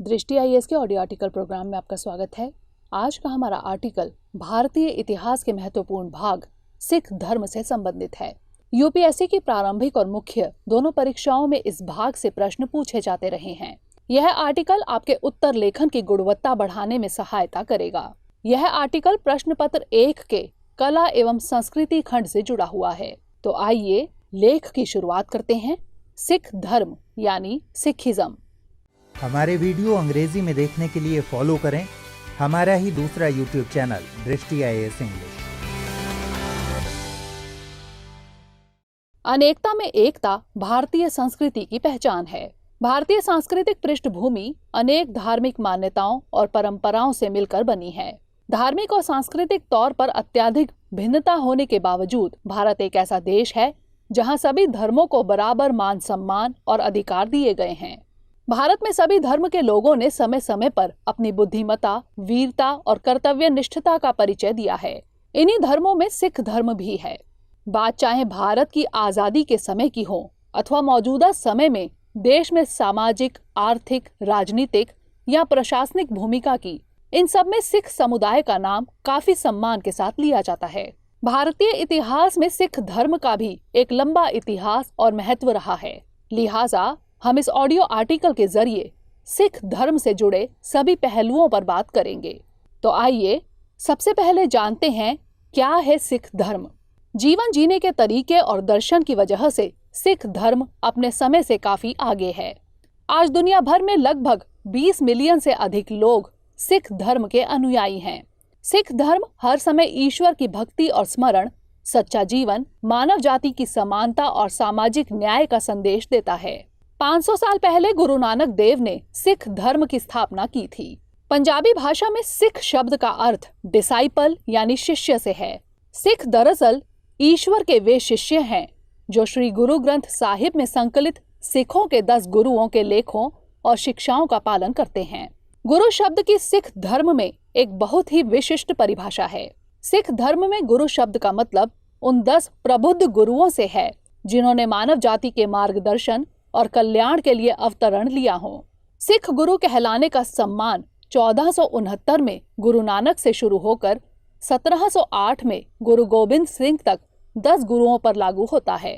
दृष्टि आईएएस के audio article programme में आपका स्वागत है। आज का हमारा आर्टिकल भारतीय इतिहास के महत्वपूर्ण भाग सिख धर्म से संबंधित है। यूपीएससी की प्रारंभिक और मुख्य दोनों परीक्षाओं में इस भाग से प्रश्न पूछे जाते रहे हैं। यह आर्टिकल आपके उत्तर लेखन की गुणवत्ता बढ़ाने में सहायता करेगा। यह आर्टिकल प्रश्न पत्र 1 के कला एवं संस्कृति खंड से जुड़ा हुआ है। तो आइए लेख की शुरुआत करते हैं। सिख धर्म यानी सिखिज्म। हमारे वीडियो अंग्रेजी में देखने के लिए फॉलो करें हमारा ही दूसरा यूट्यूब चैनल दृष्टि आईएएस इंग्लिश। अनेकता में एकता भारतीय संस्कृति की पहचान है। भारतीय सांस्कृतिक पृष्ठभूमि अनेक धार्मिक मान्यताओं और परंपराओं से मिलकर बनी है। धार्मिक और सांस्कृतिक तौर पर अत्यधिक भिन्नता होने के बावजूद भारत एक ऐसा देश है जहां सभी धर्मों को बराबर मान सम्मान और अधिकार दिए गए हैं। भारत में सभी धर्म के लोगों ने समय समय पर अपनी बुद्धिमत्ता, वीरता और कर्तव्य निष्ठता का परिचय दिया है। इन्हीं धर्मों में सिख धर्म भी है। बात चाहे भारत की आजादी के समय की हो अथवा मौजूदा समय में देश में सामाजिक, आर्थिक, राजनीतिक या प्रशासनिक भूमिका की, इन सब में सिख समुदाय का नाम काफी सम्मान के साथ लिया जाता है। भारतीय इतिहास में सिख धर्म का भी एक लंबा इतिहास और महत्व रहा है। लिहाजा हम इस ऑडियो आर्टिकल के जरिए सिख धर्म से जुड़े सभी पहलुओं पर बात करेंगे। तो आइए सबसे पहले जानते हैं क्या है सिख धर्म। जीवन जीने के तरीके और दर्शन की वजह से सिख धर्म अपने समय से काफी आगे है। आज दुनिया भर में लगभग 20 मिलियन से अधिक लोग सिख धर्म के अनुयायी हैं। सिख धर्म हर समय ईश्वर की भक्ति और स्मरण, सच्चा जीवन, मानव जाति की समानता और सामाजिक न्याय का संदेश देता है। 500 साल पहले गुरु नानक देव ने सिख धर्म की स्थापना की थी। पंजाबी भाषा में सिख शब्द का अर्थ डिसाइपल यानी शिष्य से है। सिख दरअसल ईश्वर के वे शिष्य हैं जो श्री गुरु ग्रंथ साहिब में संकलित सिखों के 10 गुरुओं के लेखों और शिक्षाओं का पालन करते हैं। गुरु शब्द की सिख धर्म में एक बहुत ही विशिष्ट परिभाषा है। सिख धर्म में गुरु शब्द का मतलब उन 10 प्रबुद्ध गुरुओं से है जिन्होंने मानव जाति के मार्गदर्शन और कल्याण के लिए अवतरण लिया हो। सिख गुरु कहलाने का सम्मान 1469 में गुरु नानक से शुरू होकर 1708 में गुरु गोबिंद सिंह तक 10 गुरुओं पर लागू होता है।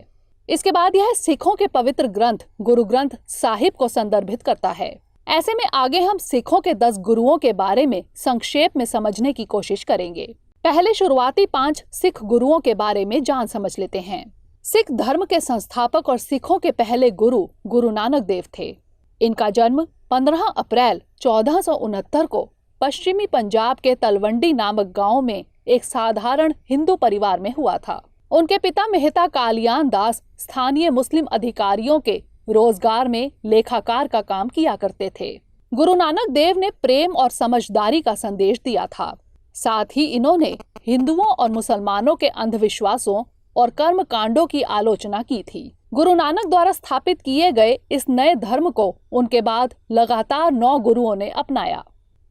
इसके बाद यह सिखों के पवित्र ग्रंथ गुरु ग्रंथ साहिब को संदर्भित करता है। ऐसे में आगे हम सिखों के 10 गुरुओं के बारे में संक्षेप में समझने की कोशिश करेंगे। पहले शुरुआती 5 सिख गुरुओं के बारे में जान समझ लेते हैं। सिख धर्म के संस्थापक और सिखों के पहले गुरु गुरु नानक देव थे। इनका जन्म 15 अप्रैल 1469 को पश्चिमी पंजाब के तलवंडी नामक गांव में एक साधारण हिंदू परिवार में हुआ था। उनके पिता मेहता कालियान दास स्थानीय मुस्लिम अधिकारियों के रोजगार में लेखाकार का काम किया करते थे। गुरु नानक देव ने प्रेम और समझदारी का संदेश दिया था। साथ ही इन्होंने हिंदुओं और मुसलमानों के अंधविश्वासों और कर्म कांडों की आलोचना की थी। गुरु नानक द्वारा स्थापित किए गए इस नए धर्म को उनके बाद लगातार 9 गुरुओं ने अपनाया।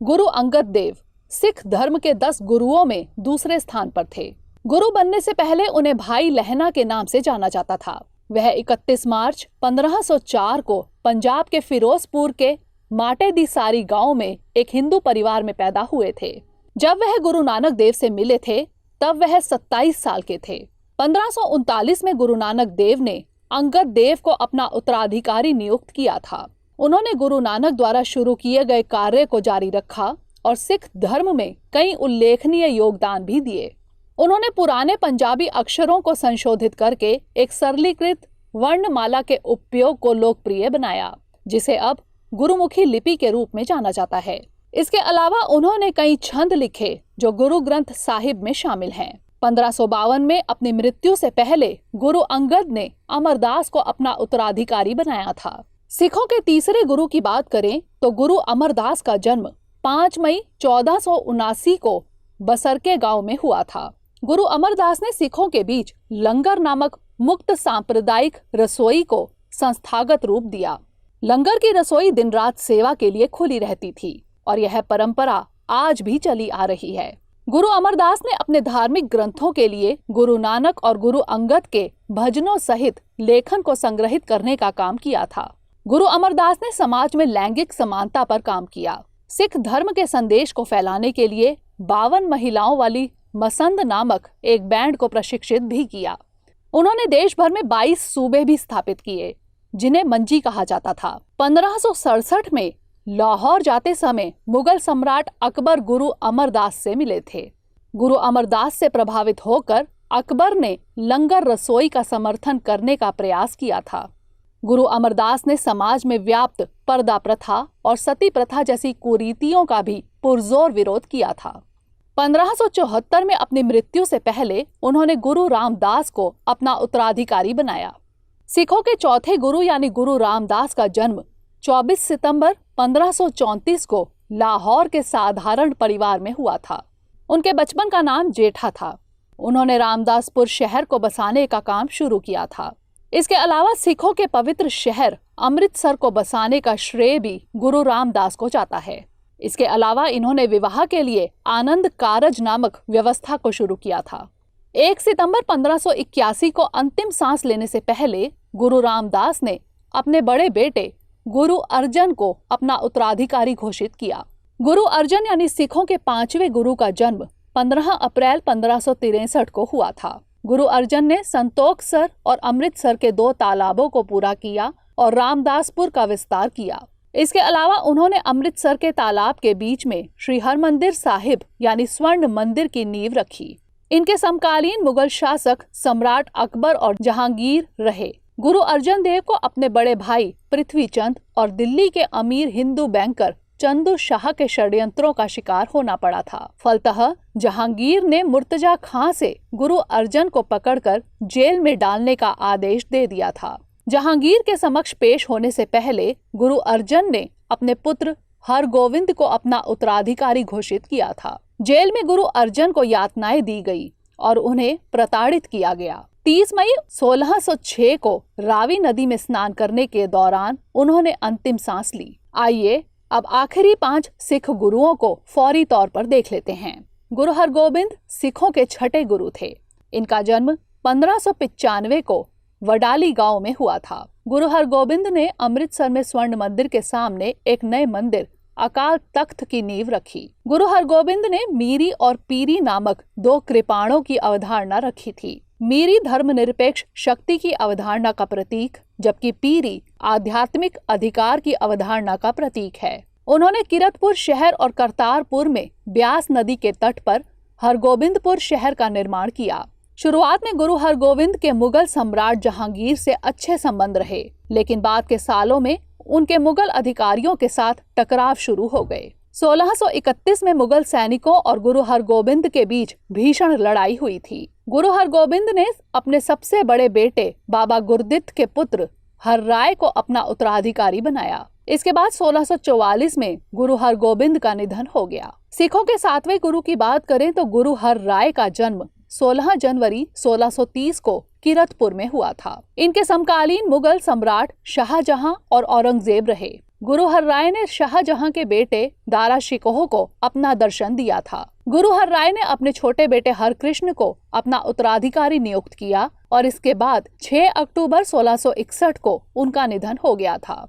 गुरु अंगद देव सिख धर्म के 10 गुरुओं में दूसरे स्थान पर थे। गुरु बनने से पहले उन्हें भाई लहना के नाम से जाना जाता था। वह 31 मार्च 1504 को पंजाब के फिरोजपुर के माटे दी सारी गांव में एक हिंदू परिवार में पैदा हुए थे। जब वह गुरु नानक देव से मिले थे तब वह 27 साल के थे। 1539 में गुरु नानक देव ने अंगद देव को अपना उत्तराधिकारी नियुक्त किया था। उन्होंने गुरु नानक द्वारा शुरू किए गए कार्य को जारी रखा और सिख धर्म में कई उल्लेखनीय योगदान भी दिए। उन्होंने पुराने पंजाबी अक्षरों को संशोधित करके एक सरलीकृत वर्णमाला के उपयोग को लोकप्रिय बनाया, जिसे अब गुरुमुखी लिपि के रूप में जाना जाता है। इसके अलावा उन्होंने कई छंद लिखे जो गुरु ग्रंथ साहिब में शामिल हैं। 1552 में अपनी मृत्यु से पहले गुरु अंगद ने अमरदास को अपना उत्तराधिकारी बनाया था। सिखों के तीसरे गुरु की बात करें तो गुरु अमरदास का जन्म 5 मई 1479 को बसरके गांव में हुआ था। गुरु अमरदास ने सिखों के बीच लंगर नामक मुक्त सांप्रदायिक रसोई को संस्थागत रूप दिया। लंगर की रसोई दिन रात सेवा के लिए खुली रहती थी और यह परंपरा आज भी चली आ रही है। गुरु अमरदास ने अपने धार्मिक ग्रंथों के लिए गुरु नानक और गुरु अंगद के भजनों सहित लेखन को संग्रहित करने का काम किया था। गुरु अमरदास ने समाज में लैंगिक समानता पर काम किया। सिख धर्म के संदेश को फैलाने के लिए 52 महिलाओं वाली मसंद नामक एक बैंड को प्रशिक्षित भी किया। उन्होंने देश भर में 22 सूबे भी स्थापित किए, जिन्हें मंजी कहा जाता था। 1567 में लाहौर जाते समय मुगल सम्राट अकबर गुरु अमरदास से मिले थे। गुरु अमरदास से प्रभावित होकर अकबर ने लंगर रसोई का समर्थन करने का प्रयास किया था। गुरु अमरदास ने समाज में व्याप्त पर्दा प्रथा और सती प्रथा जैसी कुरीतियों का भी पुरजोर विरोध किया था। 1574 में अपनी मृत्यु से पहले उन्होंने गुरु रामदास को अपना उत्तराधिकारी बनाया। सिखों के चौथे गुरु यानी गुरु रामदास का जन्म 24 सितंबर 1534 को लाहौर के साधारण परिवार में हुआ था। उनके बचपन का नाम जेठा था। उन्होंने रामदासपुर शहर को बसाने का काम शुरू किया था। इसके अलावा सिखों के पवित्र शहर अमृतसर को बसाने का श्रेय भी गुरु रामदास को जाता है। इसके अलावा इन्होंने विवाह के लिए आनंद कारज नामक व्यवस्था को शुरू किया था। 1 सितंबर 1581 को अंतिम सांस लेने से पहले गुरु रामदास ने अपने बड़े बेटे गुरु अर्जन को अपना उत्तराधिकारी घोषित किया। गुरु अर्जन यानी सिखों के 5वें गुरु का जन्म 15 अप्रैल 1563 को हुआ था। गुरु अर्जन ने संतोखसर और अमृतसर के 2 तालाबों को पूरा किया और रामदासपुर का विस्तार किया। इसके अलावा उन्होंने अमृतसर के तालाब के बीच में श्री हरमंदिर साहिब यानी स्वर्ण मंदिर की नींव रखी। इनके समकालीन मुगल शासक सम्राट अकबर और जहांगीर रहे। गुरु अर्जन देव को अपने बड़े भाई पृथ्वीचंद और दिल्ली के अमीर हिंदू बैंकर चंदू शाह के षड्यंत्रों का शिकार होना पड़ा था। फलतः जहांगीर ने मुर्तजा खां से गुरु अर्जन को पकड़कर जेल में डालने का आदेश दे दिया था। जहांगीर के समक्ष पेश होने से पहले गुरु अर्जन ने अपने पुत्र हरगोविंद को अपना उत्तराधिकारी घोषित किया था। जेल में गुरु अर्जन को यातनाएं दी गई और उन्हें प्रताड़ित किया गया। 30 मई 1606 को रावी नदी में स्नान करने के दौरान उन्होंने अंतिम सांस ली। आइए अब आखिरी 5 सिख गुरुओं को फौरी तौर पर देख लेते हैं। गुरु हरगोबिंद सिखों के छठे गुरु थे। इनका जन्म 1595 को वडाली गांव में हुआ था। गुरु हरगोबिंद ने अमृतसर में स्वर्ण मंदिर के सामने एक नए मंदिर अकाल तख्त की नींव रखी। गुरु हरगोबिंद ने मीरी और पीरी नामक 2 कृपाणों की अवधारणा रखी थी। मीरी धर्मनिरपेक्ष शक्ति की अवधारणा का प्रतीक, जबकि पीरी आध्यात्मिक अधिकार की अवधारणा का प्रतीक है। उन्होंने किरतपुर शहर और करतारपुर में ब्यास नदी के तट पर हरगोबिंदपुर शहर का निर्माण किया। शुरुआत में गुरु हरगोबिंद के मुगल सम्राट जहांगीर से अच्छे संबंध रहे, लेकिन बाद के सालों में उनके मुगल अधिकारियों के साथ टकराव शुरू हो गए। 1631 में मुगल सैनिकों और गुरु हरगोबिंद के बीच भीषण लड़ाई हुई थी। गुरु हरगोबिंद ने अपने सबसे बड़े बेटे बाबा गुरदित्त के पुत्र हर्राय को अपना उत्तराधिकारी बनाया। इसके बाद 1644 में गुरु हरगोबिंद का निधन हो गया। सिखों के 7वें गुरु की बात करें तो गुरु हर्राय का जन्म 16 जनवरी 1630 को किरतपुर में हुआ था। इनके समकालीन मुगल सम्राट शाहजहां और औरंगजेब रहे। गुरु हर्राय ने शाहजहां के बेटे दारा शिकोह को अपना दर्शन दिया था। गुरु हर्राय ने अपने छोटे बेटे हरकृष्ण को अपना उत्तराधिकारी नियुक्त किया और इसके बाद 6 अक्टूबर 1661 को उनका निधन हो गया था।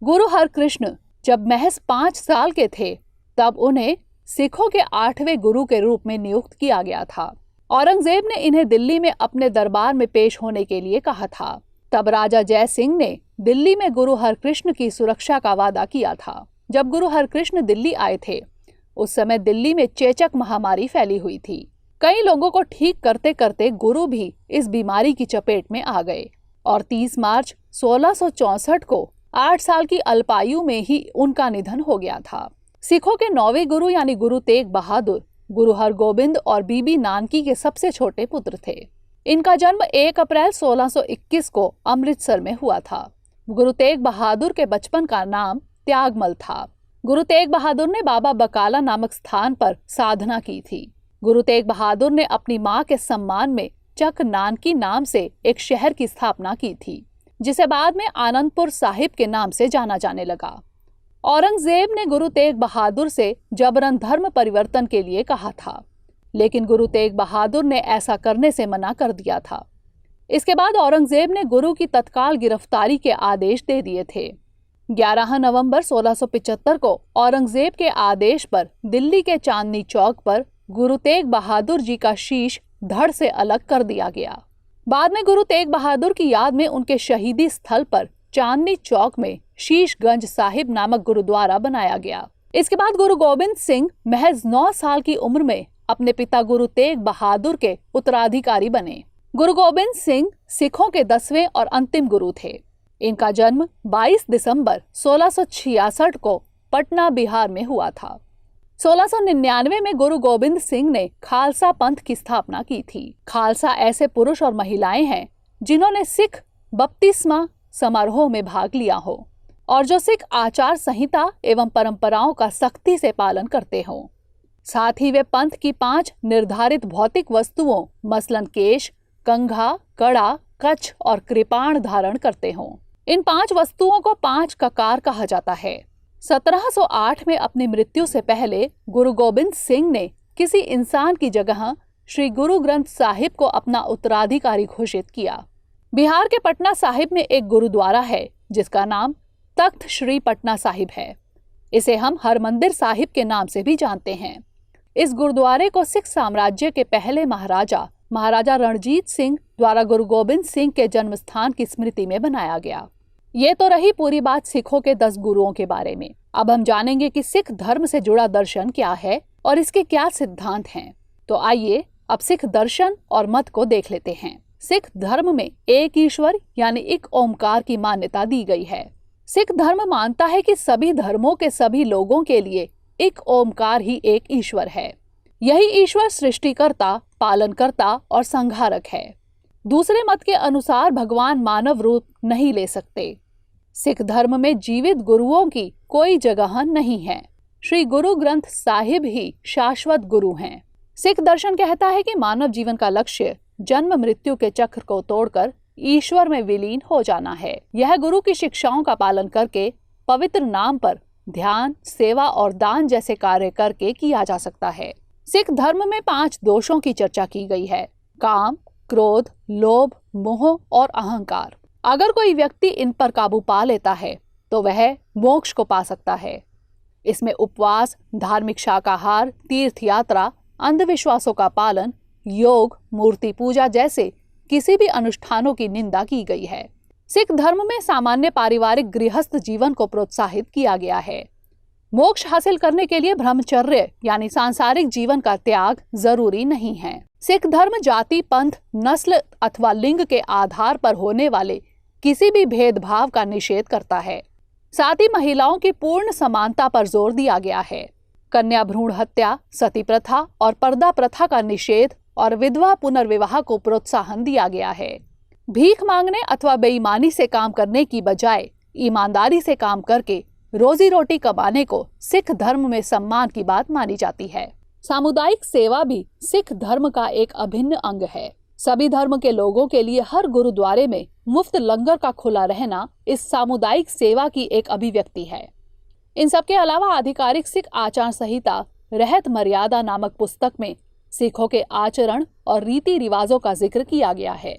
गुरु हरकृष्ण जब महज 5 साल के थे तब उन्हें सिखों के 8वें गुरु के रूप में नियुक्त किया गया था। औरंगजेब ने इन्हें दिल्ली में अपने दरबार में पेश होने के लिए कहा था। तब राजा जय सिंह ने दिल्ली में गुरु हरकृष्ण की सुरक्षा का वादा किया था। जब गुरु हरकृष्ण दिल्ली आए थे उस समय दिल्ली में चेचक महामारी फैली हुई थी। कई लोगों को ठीक करते करते गुरु भी इस बीमारी की चपेट में आ गए और 30 मार्च 1664 को 8 साल की अल्पायु में ही उनका निधन हो गया था। सिखों के 9वें गुरु यानी गुरु तेग बहादुर गुरु हरगोबिंद और बीबी नानकी के सबसे छोटे पुत्र थे। इनका जन्म 1 अप्रैल 1621 को अमृतसर में हुआ था। गुरु तेग बहादुर के बचपन का नाम त्यागमल था। गुरु तेग बहादुर ने बाबा बकाला नामक स्थान पर साधना की थी। गुरु तेग बहादुर ने अपनी मां के सम्मान में चक नानकी नाम से एक शहर की स्थापना की थी, जिसे बाद में आनंदपुर साहिब के नाम से जाना जाने लगा। औरंगजेब ने गुरु तेग बहादुर से जबरन धर्म परिवर्तन के लिए कहा था, लेकिन गुरु तेग बहादुर ने ऐसा करने से मना कर दिया था। इसके बाद औरंगजेब ने गुरु की तत्काल गिरफ्तारी के आदेश दे दिए थे। 11 नवंबर 1675 को औरंगजेब के आदेश पर दिल्ली के चांदनी चौक पर गुरु तेग बहादुर जी का शीश धड़ से अलग कर दिया गया। बाद में गुरु तेग बहादुर की याद में उनके शहीदी स्थल पर चांदनी चौक में शीशगंज साहिब नामक गुरुद्वारा बनाया गया। इसके बाद गुरु गोबिंद सिंह महज 9 साल की उम्र में अपने पिता गुरु तेग बहादुर के उत्तराधिकारी बने। गुरु गोबिंद सिंह सिखों के 10वें और अंतिम गुरु थे। इनका जन्म 22 दिसंबर 1666 को पटना, बिहार में हुआ था। 1699 में गुरु गोबिंद सिंह ने खालसा पंथ की स्थापना की थी। खालसा ऐसे पुरुष और महिलाएं हैं जिन्होंने सिख बपतिस्मा समारोह में भाग लिया हो और जो सिख आचार संहिता एवं परंपराओं का सख्ती से पालन करते हो। साथ ही वे पंथ की 5 निर्धारित भौतिक वस्तुओं मसलन केश, कंघा, कड़ा, कच्छ और कृपाण धारण करते हो। इन 5 वस्तुओं को 5 ककार कहा जाता है। 1708 में अपनी मृत्यु से पहले गुरु गोबिंद सिंह ने किसी इंसान की जगह श्री गुरु ग्रंथ साहिब को अपना उत्तराधिकारी घोषित किया। बिहार के पटना साहिब में एक गुरुद्वारा है जिसका नाम तख्त श्री पटना साहिब है। इसे हम हरमंदिर साहिब के नाम से भी जानते हैं। इस गुरुद्वारे को सिख साम्राज्य के पहले महाराजा रणजीत सिंह द्वारा गुरु गोबिंद सिंह के जन्म स्थान की स्मृति में बनाया गया। ये तो रही पूरी बात सिखों के 10 गुरुओं के बारे में। अब हम जानेंगे कि सिख धर्म से जुड़ा दर्शन क्या है और इसके क्या सिद्धांत हैं। तो आइए अब सिख दर्शन और मत को देख लेते हैं। सिख धर्म में एक ईश्वर यानी एक ओमकार की मान्यता दी गई है। सिख धर्म मानता है कि सभी धर्मों के सभी लोगों के लिए एक ओमकार ही एक ईश्वर है। यही ईश्वर सृष्टिकर्ता, पालनकर्ता और संहारक है। दूसरे मत के अनुसार भगवान मानव रूप नहीं ले सकते। सिख धर्म में जीवित गुरुओं की कोई जगह नहीं है। श्री गुरु ग्रंथ साहिब ही शाश्वत गुरु हैं। सिख दर्शन कहता है कि मानव जीवन का लक्ष्य जन्म मृत्यु के चक्र को तोड़कर ईश्वर में विलीन हो जाना है। यह गुरु की शिक्षाओं का पालन करके पवित्र नाम पर ध्यान, सेवा और दान जैसे कार्य करके किया जा सकता है। सिख धर्म में 5 दोषों की चर्चा की गई है: काम, क्रोध, लोभ, मोह और अहंकार। अगर कोई व्यक्ति इन पर काबू पा लेता है तो वह मोक्ष को पा सकता है। इसमें उपवास, धार्मिक शाकाहार, तीर्थ यात्रा, अंधविश्वासों का पालन, योग, मूर्ति पूजा जैसे किसी भी अनुष्ठानों की निंदा की गई है। सिख धर्म में सामान्य पारिवारिक गृहस्थ जीवन को प्रोत्साहित किया गया है। मोक्ष हासिल करने के लिए ब्रह्मचर्य यानी सांसारिक जीवन का त्याग जरूरी नहीं है। सिख धर्म जाति, पंथ, नस्ल अथवा लिंग के आधार पर होने वाले किसी भी भेदभाव का निषेध करता है। साथ ही महिलाओं की पूर्ण समानता पर जोर दिया गया है। कन्या भ्रूण हत्या, सती प्रथा और पर्दा प्रथा का निषेध और विधवा पुनर्विवाह को प्रोत्साहन दिया गया है। भीख मांगने अथवा बेईमानी से काम करने की बजाय ईमानदारी से काम करके रोजी रोटी कमाने को सिख धर्म में सम्मान की बात मानी जाती है। सामुदायिक सेवा भी सिख धर्म का एक अभिन्न अंग है। सभी धर्म के लोगों के लिए हर गुरुद्वारे में मुफ्त लंगर का खुला रहना इस सामुदायिक सेवा की एक अभिव्यक्ति है। इन सब के अलावा आधिकारिक सिख आचार संहिता रहत मर्यादा नामक पुस्तक में सिखों के आचरण और रीति रिवाजों का जिक्र किया गया है।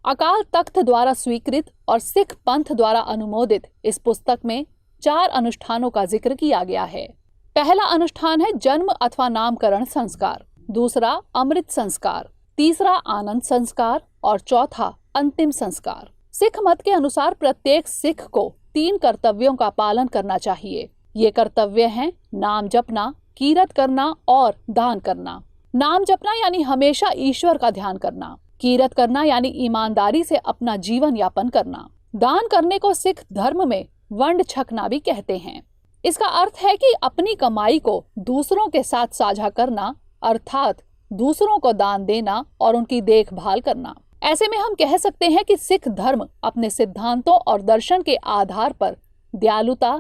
अकाल तख्त द्वारा स्वीकृत और सिख पंथ द्वारा अनुमोदित इस पुस्तक में 4 अनुष्ठानों का जिक्र किया गया है। पहला अनुष्ठान है जन्म अथवा नामकरण संस्कार, दूसरा अमृत संस्कार, तीसरा आनंद संस्कार और चौथा अंतिम संस्कार। सिख मत के अनुसार प्रत्येक सिख को 3 कर्तव्यों का पालन करना चाहिए। ये कर्तव्य हैं नाम जपना, कीरत करना और दान करना। नाम जपना यानी हमेशा ईश्वर का ध्यान करना, कीरत करना यानी ईमानदारी से अपना जीवन यापन करना, दान करने को सिख धर्म में वंड छकना भी कहते हैं। इसका अर्थ है कि अपनी कमाई को दूसरों के साथ साझा करना, अर्थात दूसरों को दान देना और उनकी देखभाल करना। ऐसे में हम कह सकते हैं कि सिख धर्म अपने सिद्धांतों और दर्शन के आधार पर दयालुता,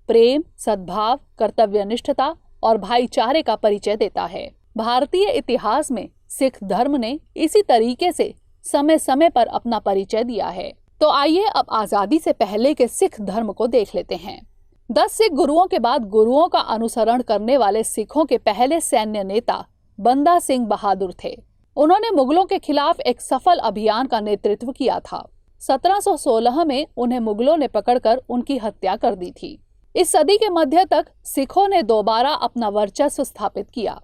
प्रेम, सद्भाव, कर्तव्यनिष्ठता और भाईचारे का परिचय देता है। भारतीय इतिहास में सिख धर्म ने इसी तरीके से समय समय पर अपना परिचय दिया है। तो आइए अब आजादी से पहले के सिख धर्म को देख लेते हैं। 10 सिख गुरुओं के बाद गुरुओं का अनुसरण करने वाले सिखों के पहले सैन्य नेता बंदा सिंह बहादुर थे। उन्होंने मुगलों के खिलाफ एक सफल अभियान का नेतृत्व किया था। 1716 में उन्हें मुगलों ने पकड़कर उनकी हत्या कर दी थी। इस सदी के मध्य तक सिखों ने दोबारा अपना वर्चस्व स्थापित किया।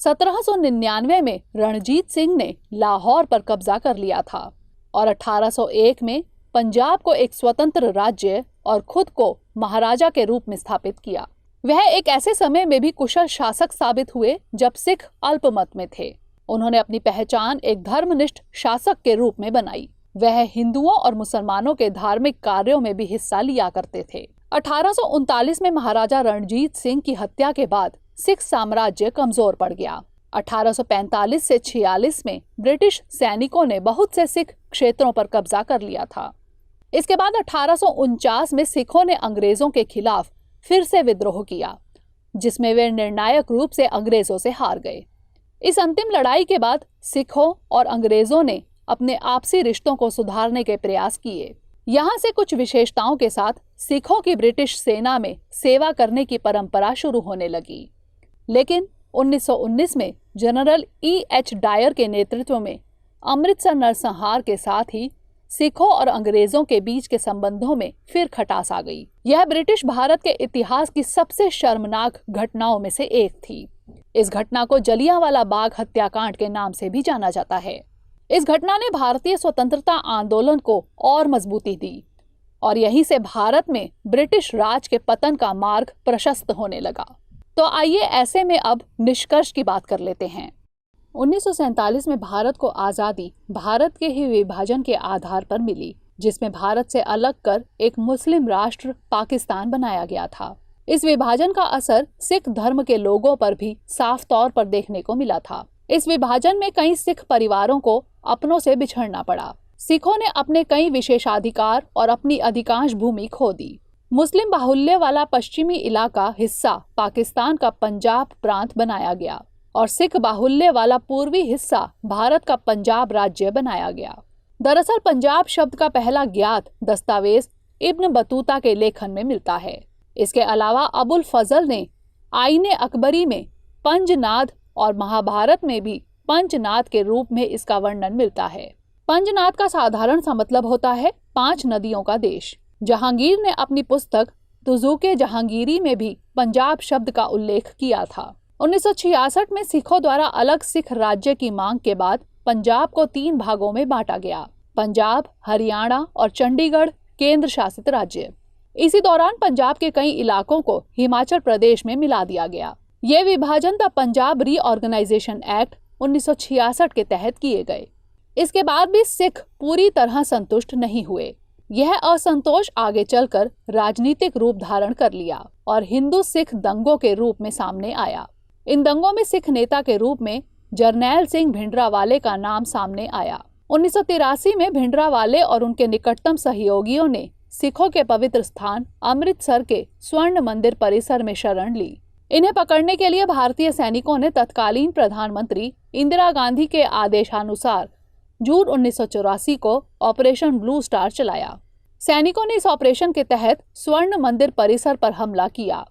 1799 में रणजीत सिंह ने लाहौर पर कब्जा कर लिया था और 1801 में पंजाब को एक स्वतंत्र राज्य और खुद को महाराजा के रूप में स्थापित किया। वह एक ऐसे समय में भी कुशल शासक साबित हुए जब सिख अल्पमत में थे। उन्होंने अपनी पहचान एक धर्मनिष्ठ शासक के रूप में बनाई। वह हिंदुओं और मुसलमानों के धार्मिक कार्यों में भी हिस्सा लिया करते थे। 1839 में महाराजा रणजीत सिंह की हत्या के बाद सिख साम्राज्य कमजोर पड़ गया। 1845 से 46 में ब्रिटिश सैनिकों ने बहुत से सिख क्षेत्रों पर कब्जा कर लिया था। इसके बाद 1849 में सिखों ने अंग्रेजों के खिलाफ फिर से विद्रोह किया, जिसमें वे निर्णायक रूप से अंग्रेजों से हार गए। इस अंतिम लड़ाई के बाद सिखों और अंग्रेजों ने अपने आपसी रिश्तों को सुधारने के प्रयास किए। यहाँ से कुछ विशेषताओं के साथ सिखों की ब्रिटिश सेना में सेवा करने की परंपरा शुरू होने लगी। लेकिन 1919 में जनरल E.H. डायर के नेतृत्व में अमृतसर नरसंहार के साथ ही सिखों और अंग्रेजों के बीच के संबंधों में फिर खटास आ गई। यह ब्रिटिश भारत के इतिहास की सबसे शर्मनाक घटनाओं में से एक थी। इस घटना को जलियांवाला बाग हत्याकांड के नाम से भी जाना जाता है। इस घटना ने भारतीय स्वतंत्रता आंदोलन को और मजबूती दी और यहीं से भारत में ब्रिटिश राज के पतन का मार्ग प्रशस्त होने लगा। तो आइए ऐसे में अब निष्कर्ष की बात कर लेते हैं। 1947 में भारत को आजादी भारत के ही विभाजन के आधार पर मिली, जिसमें भारत से अलग कर एक मुस्लिम राष्ट्र पाकिस्तान बनाया गया था। इस विभाजन का असर सिख धर्म के लोगों पर भी साफ तौर पर देखने को मिला था। इस विभाजन में कई सिख परिवारों को अपनों से बिछड़ना पड़ा। सिखों ने अपने कई विशेषाधिकार और अपनी अधिकांश भूमि खो दी। मुस्लिम बाहुल्य वाला पश्चिमी इलाका हिस्सा पाकिस्तान का पंजाब प्रांत बनाया गया और सिख बाहुल्य वाला पूर्वी हिस्सा भारत का पंजाब राज्य बनाया गया। दरअसल पंजाब शब्द का पहला ज्ञात दस्तावेज इब्न बतूता के लेखन में मिलता है। इसके अलावा अबुल फजल ने आईने अकबरी में पंजनाद और महाभारत में भी पंचनाद के रूप में इसका वर्णन मिलता है। पंचनाद का साधारण सा मतलब होता है 5 नदियों का देश। जहांगीर ने अपनी पुस्तक तुज़ुके जहांगीरी में भी पंजाब शब्द का उल्लेख किया था। 1966 में सिखों द्वारा अलग सिख राज्य की मांग के बाद पंजाब को 3 भागों में बांटा गया। पंजाब, हरियाणा और चंडीगढ़ केंद्र शासित राज्य। इसी दौरान पंजाब के कई इलाकों को हिमाचल प्रदेश में मिला दिया गया। ये विभाजन द पंजाब रीऑर्गेनाइजेशन एक्ट 1966 के तहत किए गए। इसके बाद भी सिख पूरी तरह संतुष्ट नहीं हुए। यह असंतोष आगे चलकर राजनीतिक रूप धारण कर लिया और हिंदू सिख दंगों के रूप में सामने आया। इन दंगों में सिख नेता के रूप में जरनैल सिंह भिंडरावाले का नाम सामने आया। 1983 में भिंडरावाले और उनके निकटतम सहयोगियों ने सिखों के पवित्र स्थान अमृतसर के स्वर्ण मंदिर परिसर में शरण ली। इन्हें पकड़ने के लिए भारतीय सैनिकों ने तत्कालीन प्रधानमंत्री इंदिरा गांधी के आदेशानुसार जून 1984 को ऑपरेशन ब्लू स्टार चलाया। सैनिकों ने इस ऑपरेशन के तहत स्वर्ण मंदिर परिसर पर हमला किया।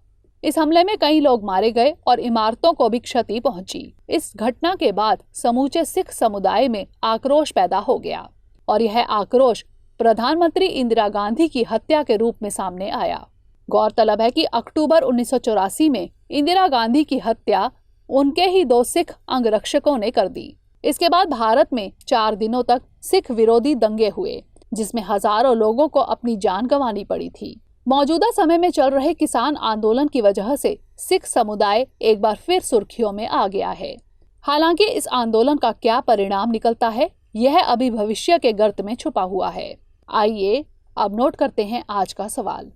इस हमले में कई लोग मारे गए और इमारतों को भी क्षति पहुंची। इस घटना के बाद समूचे सिख समुदाय में आक्रोश पैदा हो गया और यह आक्रोश प्रधानमंत्री इंदिरा गांधी की हत्या के रूप में सामने आया। गौरतलब है कि अक्टूबर 1984 में इंदिरा गांधी की हत्या उनके ही 2 सिख अंगरक्षकों ने कर दी। इसके बाद भारत में 4 दिनों तक सिख विरोधी दंगे हुए, जिसमें हजारों लोगों को अपनी जान गंवानी पड़ी थी। मौजूदा समय में चल रहे किसान आंदोलन की वजह से सिख समुदाय एक बार फिर सुर्खियों में आ गया है। हालांकि इस आंदोलन का क्या परिणाम निकलता है, यह अभी भविष्य के गर्त में छुपा हुआ है। आइए अब नोट करते हैं आज का सवाल।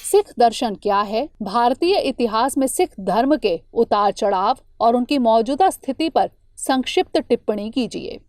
सिख दर्शन क्या है? भारतीय इतिहास में सिख धर्म के उतार चढ़ाव और उनकी मौजूदा स्थिति पर संक्षिप्त टिप्पणी कीजिए।